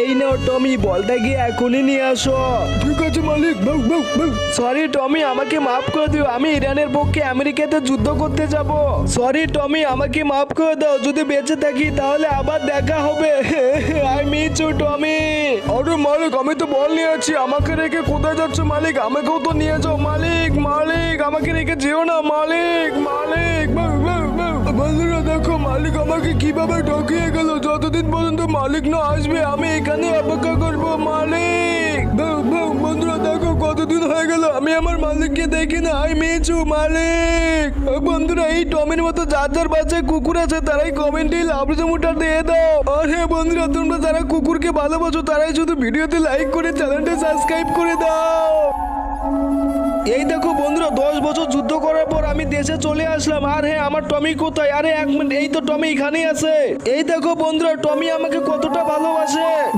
এই নাও টমি, বলটা গিয়ে এখনই নিয়ে আসো। ঠিক আছে মালিক। বাউ বাউ বাউ। সরি টমি, আমাকে মাফ করে দিও, আমি ইরানের পক্ষে আমেরিকাতে যুদ্ধ করতে যাব। সরি টমি, আমাকে মাফ করে দাও, যদি বেঁচে থাকি তাহলে আবার দেখা হবে। আই মিস ইউ টমি। আরে মালিক, আমি তো বল নিয়ে আছি, আমাকে রেখে কোথায় যাচ্ছ মালিক? আমাকেও তো নিয়ে যাও মালিক। মালিক আমাকে রেখে যেও না মালিক। মালিক বাউ বাউ বাউ। বন্ধুরা দেখো, মালিক আমাকে কিভাবে ঠকিয়ে গেল। যতদিন পর্যন্ত মালিক না আসবে আমি এখানে অপেক্ষা করবো মালিক। বাউ বাউ। বন্ধুরা দেখো, কতদিন হয়ে গেল আমি আমার মালিককে দেখি না। আই মিস ইউ মালিক। বন্ধুরা, এই টমির মতো যার যার বাচ্চায় কুকুর আছে তারাই কমেন্টে লাভ জমুটা দিয়ে দাও। আর হ্যাঁ বন্ধুরা, তোমরা যারা কুকুরকে ভালোবাসো তারাই শুধু ভিডিওতে লাইক করে চ্যানেলটা সাবস্ক্রাইব করে দাও। এই দেখো বন্ধুরা, 10 বছর যুদ্ধ করার পর আমি দেশে চলে আসলাম। আর হ্যাঁ, আমার টমি কোথায়? আরে এক মিনিট, এই তো টমি এখানেই আছে। এই দেখো বন্ধুরা, টমি আমাকে কতটা ভালোবাসে।